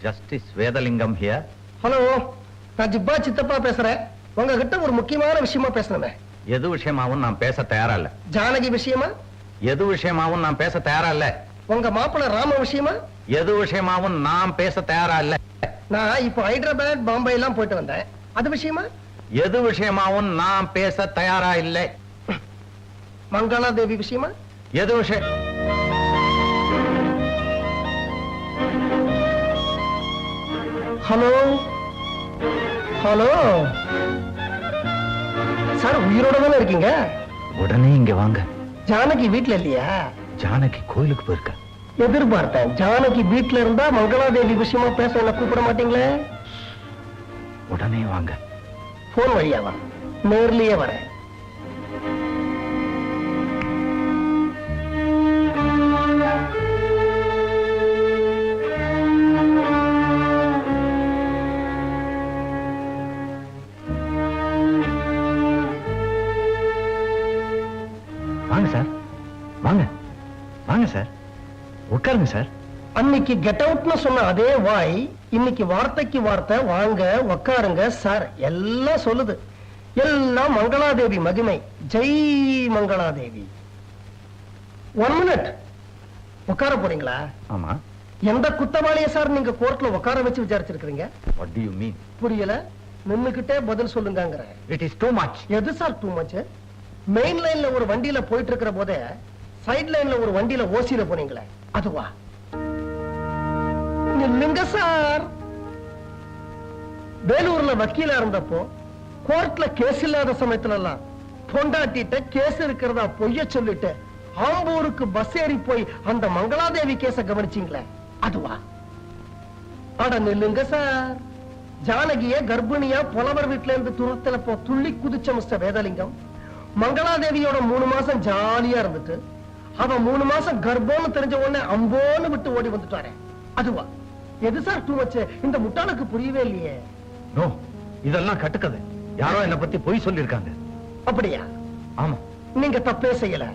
Justice வேதலிங்கம் here. Hello, நான் ஜிப்பா சித்தப்பா பேசுறேன். உங்ககிட்ட ஒரு முக்கியமான விஷயமா பேசணுமே. எது விஷயமாவும் நான் பேச தயாரா இல்ல. ஜானகி விஷயமா? எது விஷயமாவும் நான் பேச தயாரா இல்ல. உங்க மாப்பிள்ள ராம விஷயமா? எது விஷயமாவும் நான் பேச தயாரா இல்ல. நான் இப்போ ஹைதராபாத் பாம்பே எல்லாம் போயிட்டு வந்தேன். அது விஷயமா? எது விஷயமாவும் நான் பேச தயாரா இல்லை. மங்களா தேவி விஷயமா? எது விஷயம்? ஹலோ ஹலோ சார், உயிரோட தானே இருக்கீங்க? உடனே இங்க வாங்க. ஜானகி வீட்டுல இல்லையா? ஜானகி கோயிலுக்கு போயிருக்க. எதிர்பார்த்தேன். ஜானகி வீட்டுல இருந்தா மங்களாதேவி விஷயமா பேச என்ன கூப்பிட மாட்டீங்களே? உடனே வாங்க. போன் வழியாவா? நேர்லயே வரேன். வாங்க சார், வாங்க வாங்க சார், உட்காருங்க சார். அன்னைக்கு கெட் அவுட்னு சொன்ன அதே வாய் இன்னைக்கு வார்த்தைக்கு வார்த்தை வாங்க உட்காருங்க சார் எல்லாம் சொல்லுது. எல்லாம் மங்களாதேவி மகிமை. ஜெய் மங்களாதேவி. 1 மினிட் உட்கார போறீங்களா? ஆமா. எந்த குத்தவாளிய சார் நீங்க கோர்ட்ல உட்கார வச்சு விசாரிச்சிருக்கீங்க? What do you mean? புரியல. நின்னுகிட்டே பதில் சொல்லுங்கங்கற. It is too much. எது சார் டூ மச்? மெயின் லைன்ல ஒரு வண்டியில போயிட்டு இருக்கிற போதே சைடு லைன்ல ஒரு வண்டியில ஓசிர போனீங்களே, அதுவா? நில்லுங்க சார். வேலூர்ல வக்கீலா இருந்தப்போ கோர்ட்ல கேஸ் இல்லாத சமயத்துல எல்லாம் பொண்டாட்டிட்ட கேஸ் இருக்கிறதா பொய்ய சொல்லிட்டு ஆம்பூருக்கு பஸ் ஏறி போய் அந்த மங்களாதேவி கேஸ கவனிச்சீங்களே, அதுவா? அட நில்லுங்க சார். ஜானகிய கர்ப்பிணியா புலவர் வீட்டுல இருந்து துரத்திலப்போ துள்ளி குதிச்ச மிஸ்டர் வேதலிங்கம் மங்களாதேவியோட 3 மாசம் ஜாலியா இருந்துட்டு அவன் 3 மாசம் கர்ப்பம்னு தெரிஞ்ச உடனே அம்போன்னு விட்டு ஓடி வந்துட்டாரே, அதுவா? எது சார் டூ மச்? இந்த முட்டாளுக்கு புரியவே இல்லையே. நோ, இதெல்லாம் கட்டுக்கதை. யாரோ என்ன பத்தி பொய் சொல்லிருக்காங்க. அப்படியா? ஆமா. நீங்க தப்பே செய்யல.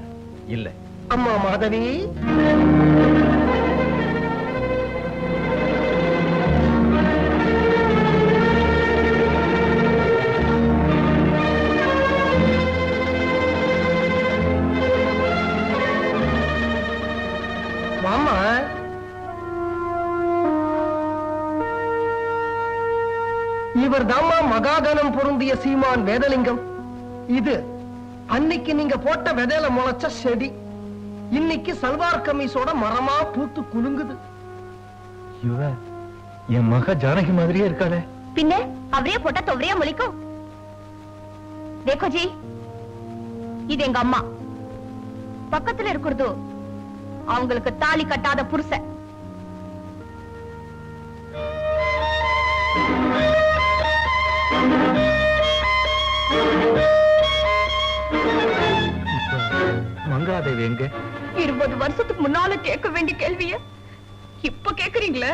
இல்ல. அம்மா மாதவி, மாமா இவர் தாமா மகாகணம் பொருந்திய சீமான் வேதலிங்கம். இது அன்னைக்கு நீங்க போட்ட விதையில முளைச்ச செடி இன்னைக்கு சல்வார் கமீஸோட மரமா பூத்து குலுங்குது. இவ என் மக ஜானகி மாதிரியே இருக்காளே. பின்ன அவரே போட்டா தொவரையா முளைக்கும். தேக்கோ ஜி, இது எங்க அம்மா. பக்கத்துல இருக்கிறது அவங்களுக்கு தாலி கட்டாத புருஷன். மங்களாதேவி எங்க? 20 வருஷத்துக்கு முன்னால கேட்க வேண்டிய கேள்விய இப்ப கேக்குறீங்களே.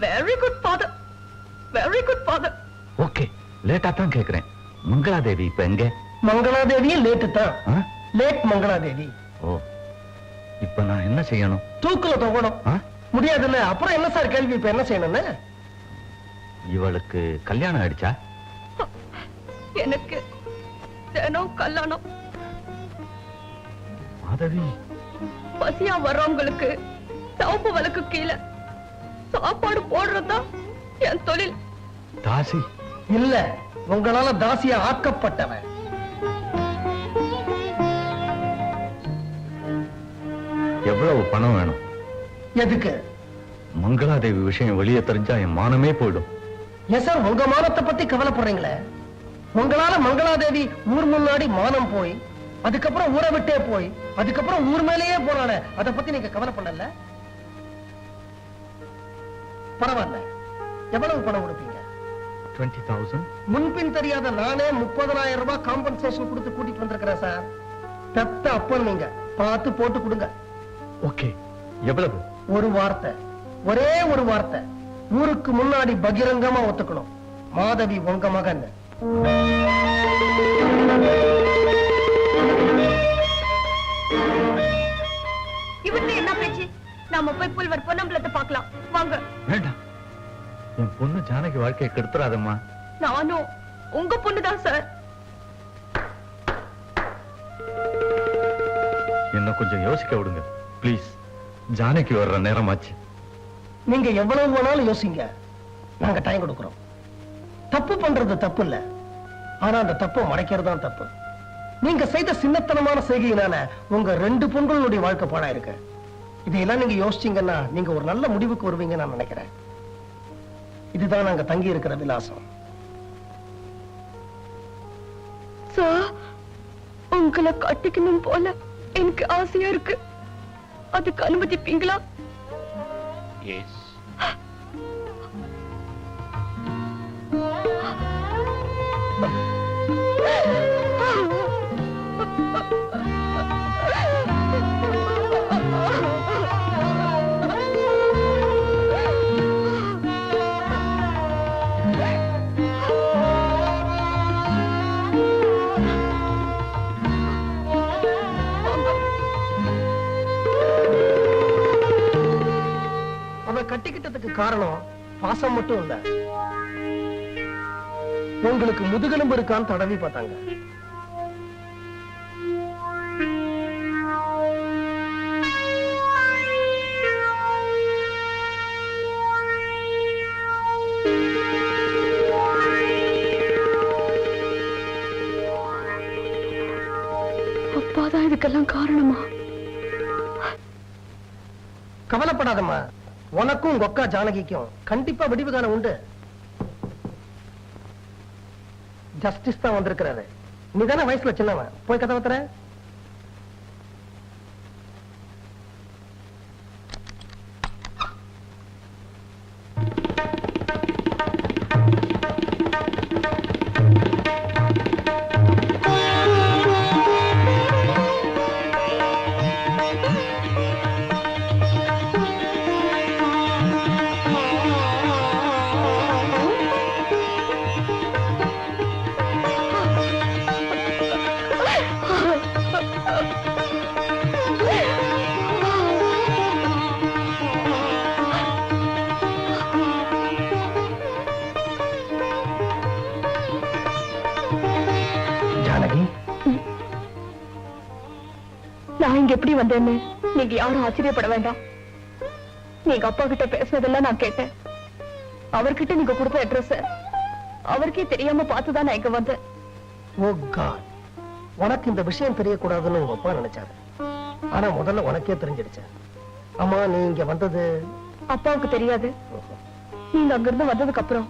Very good father, very good father. Okay, லேட்டா தான் கேக்குறேன். மங்களாதேவி இப்ப எங்க? மங்களாதேவியும் லேட்டு தான். லேட் மங்களாதேவி. ஓ, இப்ப நான் என்ன செய்யணும்? தூக்குல தொகணும். முடியாதுல்ல. அப்புறம் என்ன சார் கேள்வி? இப்ப என்ன செய்யணும்னு? இவளுக்கு கல்யாணம் ஆயிடுச்சா? எனக்கு தினம் கல்யாணம். மாதவி, பசியா வர்றவங்களுக்கு சவப்பு விளக்கு கீழே சாப்பாடு போடுறதா என் தொழில். தாசி இல்ல, உங்களால தாசியா ஆக்கப்பட்டவன். எவ்வளவு பணம் வேணும்? எதுக்கு? மங்களாதேவி விஷயம் வெளியே தெரிஞ்சா என் மானமே போயிடும். ஏன் சார் உங்க மானத்தை பத்தி கவலைப்படுறீங்களே? உங்களால மங்களாதேவி ஊர் முன்னாடி மானம் போய் அதுக்கப்புறம் ஊரை விட்டே போய் அதுக்கப்புறம் ஊர் மேலேயே போனால அதை பத்தி நீங்க கவலை பண்ணல. பரவாயில்ல. எவ்வளவு பணம் கொடுப்பீங்க? 20,000. முன்பின் தெரியாத நானே 30,000 ரூபாய் காம்பன்சேஷன் கொடுத்து கூட்டிட்டு வந்திருக்கிறேன் சார். பெத்த அப்பன் நீங்க பார்த்து போட்டு கொடுங்க. ஓகே, எவ்வளவு? ஒரு வார்த்தை, ஒரே ஒரு வார்த்தை. ஊருக்கு முன்னாடி பகிரங்கமா ஒத்துக்கணும். மாதவி உங்க மகன். இவர்கிட்ட என்ன பேச்சு? நான் நாம போய் புல்வர் பொன்னம்பலத்தை பார்க்கலாம் வாங்க. வேண்டாம், என் பொண்ணு ஜானகி வாழ்க்கையை கெடுத்துறாதம்மா. நானும் உங்க பொண்ணுதான் சார். என்ன கொஞ்சம் யோசிக்க விடுங்க ப்ளீஸ். ஜானகி வர்ற நேரமாச்சு. நீங்க எவ்வளவு வேணாலும் யோசிங்க, நாங்க டைம் கொடுக்கிறோம். தப்பு பண்றது தப்பு இல்ல, ஆனா அந்த தப்பு மறைக்கிறது தான் தப்பு. நீங்க செய்த சின்னத்தனமான செய்கையினால உங்க 2 பொண்களுடைய வாழ்க்கை பாழா இருக்கு. இதையெல்லாம் நீங்க யோசிச்சீங்கன்னா நீங்க ஒரு நல்ல முடிவுக்கு வருவீங்க நான் நினைக்கிறேன். இதுதான் நாங்க தங்கி இருக்கிற விலாசம். சார், உங்களை கட்டிக்கணும் போல எனக்கு ஆசையா இருக்கு. அதுக்கு அனுமதிப்பீங்களா? எஸ். கட்டிக்கிட்டதுக்கு காரணம் பாசம் மட்டும் இல்ல, உங்களுக்கு முதுகெலும்பு இருக்கான்னு தடவி பார்த்தாங்க. அப்பாதான் இதுக்கெல்லாம் காரணமா? கவலைப்படாதம்மா, உனக்கும் உங்க அக்கா ஜானகிக்கும் கண்டிப்பா விடிவு காண உண்டு. ஜஸ்டிஸ் தான் வந்திருக்கிறாரு. நீ தானே வயசுல சின்னவன், போய் கதவை தர. நான் இங்க எப்படி வந்தேன்னு நீங்க யாரும் ஆச்சரியப்பட வேண்டாம். நீங்க அப்பா கிட்ட பேசுனதெல்லாம் நான் கேட்டேன். அவர்கிட்ட நீங்க கொடுத்த அட்ரஸ் அவருக்கே தெரியாம பார்த்துதான் நான் இங்க வந்தேன். ஓ காட், உனக்கு இந்த விஷயம் தெரியக்கூடாதுன்னு உங்க அப்பா நினைச்சாரு. ஆனா முதல்ல உனக்கே தெரிஞ்சிடுச்சு. ஆமா, நீ இங்க வந்தது அப்பாவுக்கு தெரியாது. நீங்க அங்கிருந்து வந்ததுக்கு அப்புறம்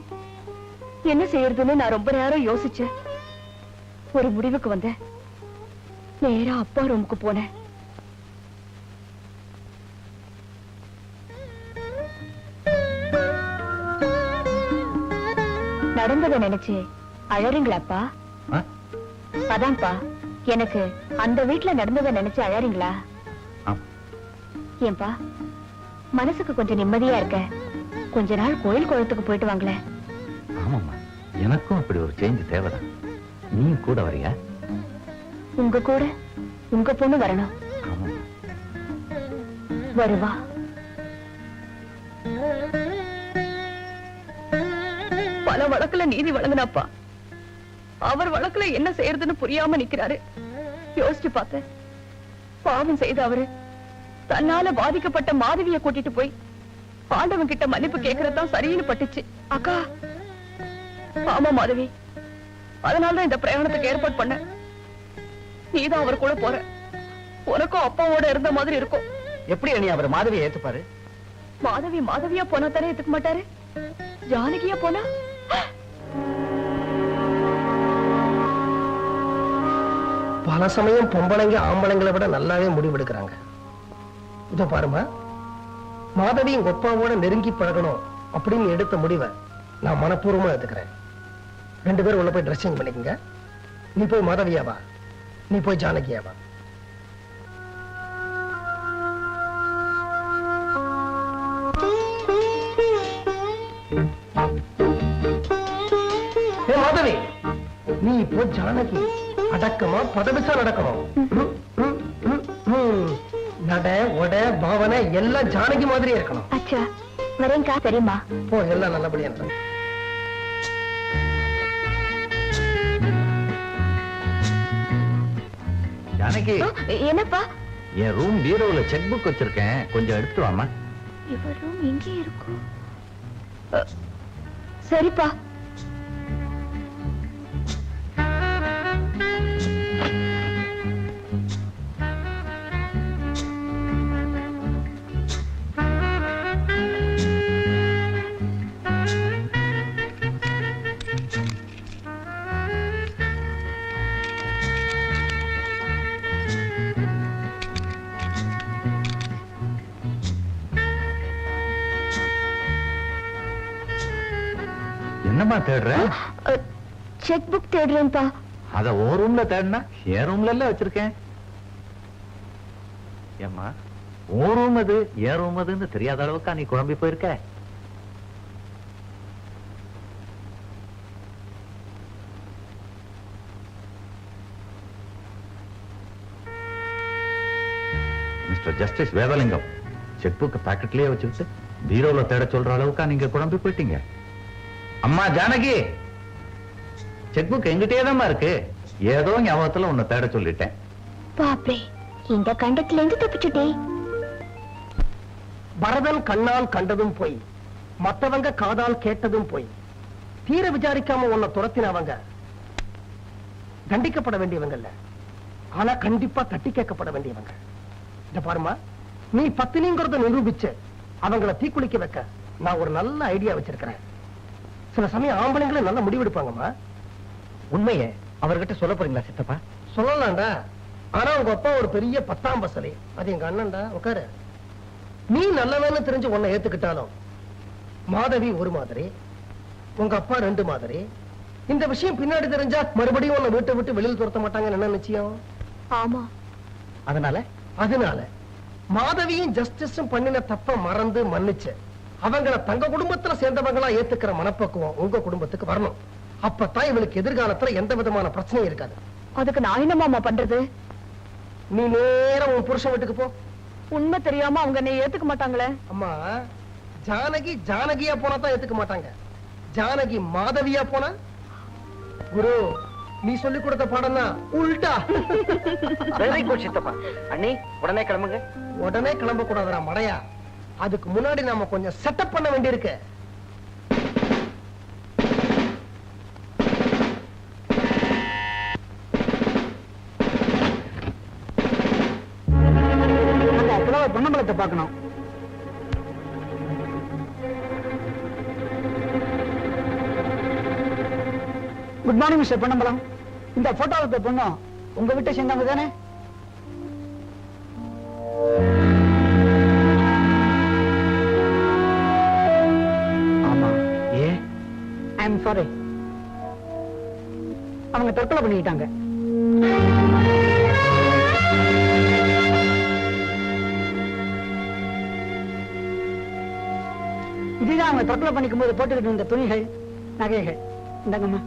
என்ன செய்யறதுன்னு நான் ரொம்ப நேரம் யோசிச்சேன். ஒரு முடிவுக்கு வந்தேன். நேரா அப்பா ரூமுக்கு போனேன். நடந்ததை நினைச்சு அழறீங்களாப்பா? அதான்ப்பா, எனக்கு அந்த வீட்டுல நடந்ததை நினைச்சு அழறீங்களா? ஏன்பா, மனசுக்கு கொஞ்சம் நிம்மதியா இருக்க கொஞ்ச நாள் கோயில் குளத்துக்கு போயிட்டு வாங்களேன். ஆமாம்மா, எனக்கும் அப்படி ஒரு சேஞ்ச் தேவைதான். நீ கூட வரியா? உங்க கூட உங்க பொண்ணு வரணும். வருவா? பல வழக்குல நீதி வழங்கினப்பா, அவர் வழக்குல என்ன செய்யறதுன்னு புரியாம நிக்கிறாரு. யோசிச்சு பார்த்தேன். பாவம் செய்த அவரு தன்னால பாதிக்கப்பட்ட மாதவிய கூட்டிட்டு போய் ஆண்டவன் கிட்ட மன்னிப்பு கேட்கறதுதான் சரின்னு பட்டுச்சு. அக்கா, ஆமா மாதவி, அதனாலதான் இந்த பிரயாணத்துக்கு ஏற்பாடு பண்ண. நீதான் அவர் கூட போற. உனக்கும் அப்பாவோட இருந்த மாதிரி இருக்கும். எப்படி நீ அவர் மாதவியை ஏத்துப்பாரு? மாதவியா போனா தானே ஏத்துக்க மாட்டாரு. ஜானகியா போனா பல சமயம் பொம்பளைங்க ஆம்பளைங்களை விட நல்லாவே முடிவெடுக்கிறாங்க. இத பாருமா, மாதவி எங்க அப்பாவோட நெருங்கி பழகணும் அப்படின்னு எடுத்த முடிவை நான் மனப்பூர்வமா எடுத்துக்கிறேன். 2 பேரும் உள்ள போய் ட்ரெஸ்ஸிங் பண்ணிக்கங்க. நீ போய் மாதவியாவா, நீ போய் ஜானகியாவா. மாதவி, நீ இப்போ ஜானகி அடக்கமா பதவிசா நடக்கணும். நட உட பாவனை எல்லாம் ஜானகி மாதிரியே இருக்கணும். அச்சா வரேங்கா. சரிம்மா. போ, எல்லாம் நல்லபடியா இருக்கணும். ஜானகி, என்னப்பா? என் ரூம் பீரோல செக் புக் வச்சிருக்கேன், கொஞ்சம் எடுத்து வாமா. இவர் ரூம் எங்கே இருக்கும்? சரிப்பா. என்னம்மா தேடுற? செக் புக் தேடுறேன்ப்பா. அத ஓ ரூம்ல தேடினா என் ரூம்ல எல்லாம் வச்சிருக்கேன். ஏம்மா, ஓ ரூம் அது என் ரூம் அதுன்னு தெரியாத அளவுக்கா நீ குழம்பி போயிருக்க? மிஸ்டர் ஜஸ்டிஸ் வேதலிங்கம், செக் புக் பாக்கெட்லயே வச்சுக்கிட்டு பீரோல தேட சொல்ற அளவுக்கா நீங்க குழம்பி போயிட்டீங்க? அம்மா ஜானகி, செக் புக் எங்கிட்டே தான் இருக்கு. ஏதோ ஞாபகத்துல உன்னை தேட சொல்லிட்டேன். பாப்பே, இந்த கண்டத்துல இருந்து தப்பிச்சுட்டே. பரதன் கண்ணால் கண்டதும் போய், மத்தவங்க காதால் கேட்டதும் போய், தீர விசாரிக்காம உன்னை துரத்தினவங்க தண்டிக்கப்பட வேண்டியவங்க இல்ல, ஆனா கண்டிப்பா தட்டி கேட்கப்பட வேண்டியவங்க. இந்த பாருமா, நீ பத்தினிங்கிறத நிரூபிச்சு அவங்கள தீக்குளிக்க வைக்க நான் ஒரு நல்ல ஐடியா வச்சிருக்கிறேன். சில சமயம் ஆம்பளைங்களே நல்ல முடிவெடுப்பாங்கம்மா. உண்மையை அவர்கிட்ட சொல்ல போறீங்களா சித்தப்பா? சொல்லலாம்டா, ஆனா உங்க அப்பா ஒரு பெரிய 10ஆம் பசலி, அது எங்க அண்ணன்டா. உட்காரு. நீ நல்லவன்னு தெரிஞ்சு உன்னை ஏத்துக்கிட்டாலும் மாதவி ஒரு மாதிரி, உங்க அப்பா 2 மாதிரி. இந்த விஷயம் பின்னாடி தெரிஞ்சா மறுபடியும் உன்னை வீட்டை விட்டு வெளியில் துரத்த மாட்டாங்க. என்ன நிச்சயம்? ஆமா. அதனால மாதவியும் ஜஸ்டிஸும் பண்ணின தப்ப மறந்து மன்னிச்சு அவங்கள தங்க குடும்பத்துல சேர்ந்தவங்களா ஏத்துக்கிற மனப்பக்குவம் உங்க குடும்பத்துக்கு வரணும். அப்பதான் இவளுக்கு எதிர்காலத்துல எந்த விதமான பிரச்சனையும் இருக்காது. அதுக்கு நான் என்னமாமா பண்றது? நீ நேரம் உன் புருஷன் வீட்டுக்கு போ. உண்மை தெரியாம அவங்க என்னை ஏத்துக்க மாட்டாங்களே. அம்மா, ஜானகி ஜானகியா போனா தான் ஏத்துக்க மாட்டாங்க. ஜானகி மாதவியா போனா, குரு நீ சொல்லி கொடுத்த பாடம் தான் உல்டா. வெரி குட் சித்தப்பா. அண்ணி உடனே கிளம்புங்க. உடனே கிளம்ப கூடாதுடா மடையா. அதுக்கு முன்னாடி நாம கொஞ்சம் செட்டப் பண்ண வேண்டியிருக்கு. பொன்னம்பலத்தை பார்க்கணும். Good morning mister Ponnambalam. இந்த போட்டோவை பொண்ணும் உங்க வீட்டை சேர்ந்தவங்க தானே? ஆமா. ஏ ஐ எம் சாரி, அவங்க தற்கொலை பண்ணிக்கிட்டாங்க. இதுதான் அவங்க தற்கொலை பண்ணிக்கும் போது போட்டுக்கிட்டு இருந்த துணிகள், நகைகள். இந்தாங்கம்மா.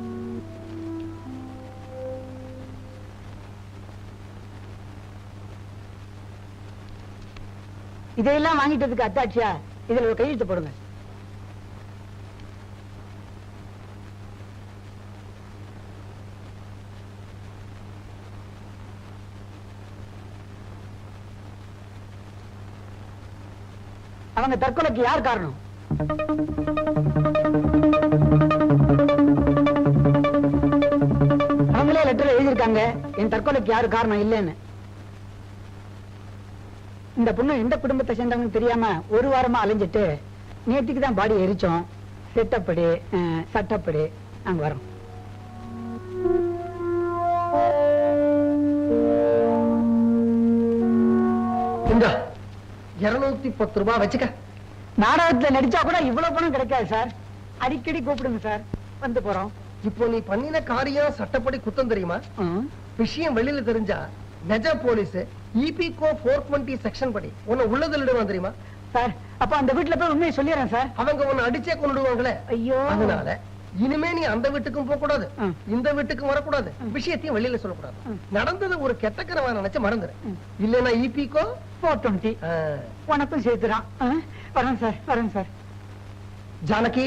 இதையெல்லாம் வாங்கிட்டதுக்கு அத்தாட்சியா இதுல ஒரு கையெழுத்து போடுங்க. அவங்க தற்கொலைக்கு யார் காரணம்? அவங்களே லெட்டர்ல எழுதியிருக்காங்க என் தற்கொலைக்கு யாரு காரணம் இல்லைன்னு. இந்த பொண்ணு எந்த குடும்பத்தை சேர்ந்தவங்க தெரியாம ஒரு வாரமா அலைஞ்சிட்டு நேற்றுக்கு தான் பாடி எரிச்சோம். செட்டப்படி சட்டப்படி நாங்க வரோம். இந்த 210 ரூபாய் வச்சுக்க. நாடகத்துல நடிச்சா கூட இவ்வளவு பணம் கிடைக்காது சார். அடிக்கடி கூப்பிடுங்க சார், வந்து போறோம். இப்போ நீ பண்ணின காரியம் சட்டப்படி குத்தம் தெரியுமா? விஷயம் வெளியில தெரிஞ்சா நெஜ போலீஸ் EPCO 420 செக்ஷன் படி உன்னை உள்ளதிலிடுவான் தெரியுமா? சார் அப்ப அந்த வீட்டுல போய் உண்மையை சொல்லிடுறேன் சார். அவங்க உன்னை அடிச்சே கொண்டுடுவாங்களே. ஐயோ. அதனால இனிமே நீ அந்த வீட்டுக்கும் போக கூடாது, இந்த வீட்டுக்கும் வரக்கூடாது, விஷயத்தையும் வெளியில சொல்லக்கூடாது. நடந்தது ஒரு கெட்ட கனவா நினைச்சு மறந்துரு. இல்லன்னா EPCO 420 உனக்கும் சேர்த்துறான். வரேன் சார், வரேன் சார். ஜானகி,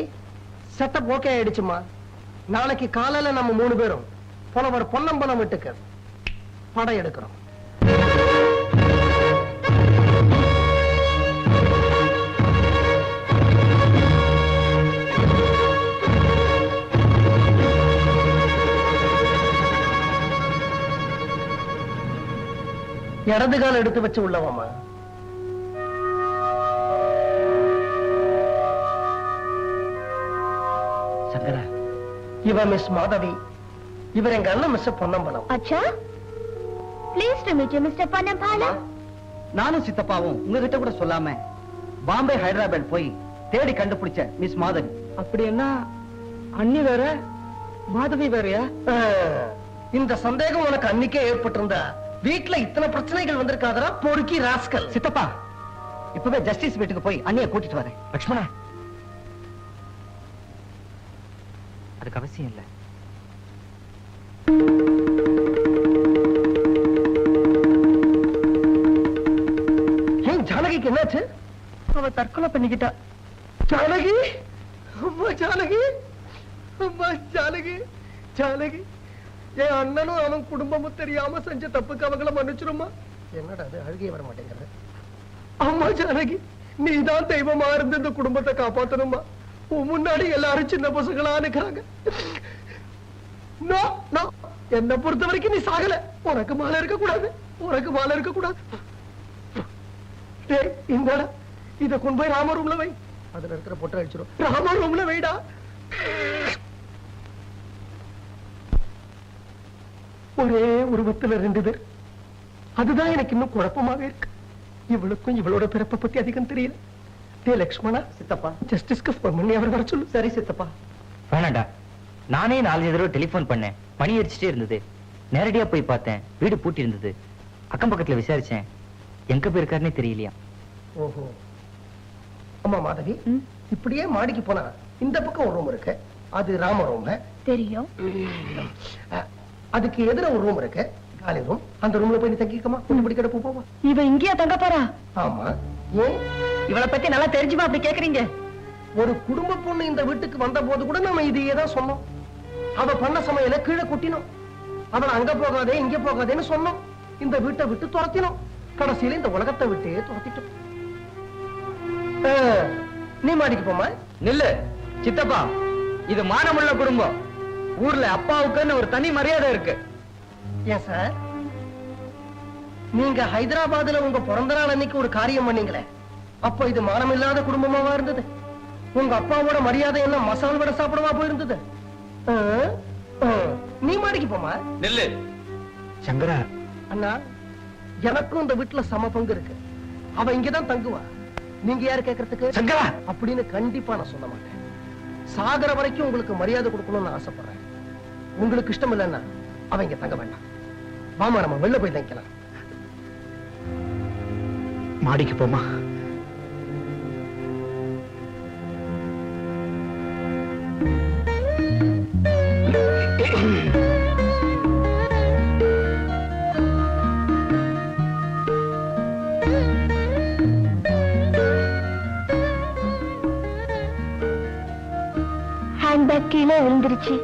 செட்டப் ஓகே ஆயிடுச்சுமா. நாளைக்கு காலையில நம்ம 3 பேரும் புலவர் பொன்னம்பலம் வீட்டுக்கு படம் எடுக்கிறோம். இடது கால் எடுத்து வச்சு உள்ளவாமா. சங்கரா, இவ மிஸ் மாதவி, இவர் எங்க அண்ணன் மிஸ் பொன்னம்பலம். அச்சா, please to meet you mister Ponnambalam. நானும் சித்தப்பாவும் உங்ககிட்ட கூட சொல்லாம பாம்பே ஹைதராபாத் போய் தேடி கண்டுபிடிச்ச மிஸ் மாதவி. அப்படி என்ன அண்ணி வேற மாதவி வேறயா? இந்த சந்தேகம் உனக்கு அன்னைக்கே ஏற்பட்டிருந்தா வீட்டுல இத்தனை பிரச்சனைகள் வந்திருக்காதரா பொறுக்கி ராஸ்கல். சித்தப்பா, இப்பவே ஜஸ்டிஸ் வீட்டுக்கு போய் அண்ணிய கூட்டிட்டு வரேன். லட்சுமணா, அதுக்கு அவசியம் இல்ல. ஏன் ஜானகிக்கு என்னாச்சு? அவ தற்கொலை பண்ணிக்கிட்டா. ஜானகி, அம்மா ஜானகி, அம்மா ஜானகி, ஜானகி, என் அண்ணனும் அவன் குடும்பமும் தெரியாம செஞ்ச தப்புக்கு அவங்கள மன்னிச்சிருமா. என்னடா அது, அழுகே வர மாட்டேங்கிறது. அம்மா ஜானகி, நீதான் தெய்வமா இருந்து இந்த குடும்பத்தை காப்பாத்தணுமா. உன் முன்னாடி எல்லாரும் சின்ன பசங்களா நிக்கிறாங்க. என்ன பொறுத்த வரைக்கும் நீ சாகல. உனக்கு மேல இருக்க கூடாது, உனக்கு மேல இருக்க கூடாது. டேய், இந்தடா, இத கொண்டு போய் ராம ரூம்ல வை. அதுல இருக்கிற பொட்டை அடிச்சிடும். ராம ரூம்ல வைடா. ஒரே உருவத்துல 2 பேர். அதுதான் எனக்கு இன்னும் குழப்பமாவே இருக்கு. இவளுக்கும் இவளோட பிறப்பை பத்தி அதிகம் தெரியல. டே லக்ஷ்மணா, சித்தப்பா, ஜஸ்டிஸ்க்கு போன் பண்ணி அவர் வர சொல்லு. சரி சித்தப்பா. வேணாண்டா, நானே 4 தடவை டெலிபோன் பண்ணேன். பணி எரிச்சிட்டே இருந்தது. நேரடியா போய் பார்த்தேன், வீடு பூட்டி இருந்தது. அக்கம் பக்கத்துல விசாரிச்சேன், எங்க போயிருக்காருன்னே தெரியலையா. ஓஹோ. அம்மா மாதவி, இப்படியே மாடிக்கு போனா இந்த பக்கம் ஒரு ரூம் இருக்கு, அது ராம ரூம். தெரியும். அதுக்கு எதிர ஒரு ரூம் இருக்கு, காலி ரூம். அந்த ரூம்ல போய் நீ தங்கிக்கமா. கொஞ்சம் படிக்கட போவா. இவ இங்கேயா தங்க போறா? ஆமா. ஏன் இவளை பத்தி நல்லா தெரிஞ்சுமா அப்படி கேக்குறீங்க? ஒரு குடும்ப பொண்ணு இந்த வீட்டுக்கு வந்த போது கூட நம்ம இதையே தான் சொன்னோம். அவ பண்ண சமையல கீழே கொட்டினோம். அவளை அங்க போகாதே இங்க போகாதேன்னு சொன்னோம். இந்த வீட்டை விட்டு துரத்தினோம். கடைசியில இந்த உலகத்தை விட்டே துரத்திட்டோம். நீ மாடிக்கு போமா. நில்லு சித்தப்பா, இது மானமுள்ள குடும்பம். ஊர்ல அப்பாவுக்குன்னு ஒரு தனி மரியாதை இருக்கு. ஏன் சார், நீங்க ஹைதராபாத்ல உங்க பிறந்த நாள் அன்னைக்கு ஒரு காரியம் பண்ணீங்களே, அப்ப இது மானமில்லாத குடும்பமாவா இருந்தது? உங்க அப்பாவோட மரியாதை என்ன மசால் வடை சாப்பிடவா போயிருந்தது? நீ மாடிக்கு போமா. நில்லு சங்கரா, அண்ணா, எனக்கும் இந்த வீட்டுல சம பங்கு இருக்கு. அவ இங்கதான் தங்குவா. நீங்க யாரு கேக்குறதுக்கு? சங்கரா, அப்படின்னு கண்டிப்பா நான் சொல்ல மாட்டேன். சாகர வரைக்கும் உங்களுக்கு மரியாதை கொடுக்கணும்னு ஆசைப்படுறேன். உங்களுக்கு இஷ்டம் இல்லைன்னா அவ இங்க தங்க வேண்டாம். வாமா, நம்ம வெளில போய் தங்கிக்கலாம். மாடிக்கு போமா. ஹேண்ட்பேக் கீழே விழுந்துருச்சு.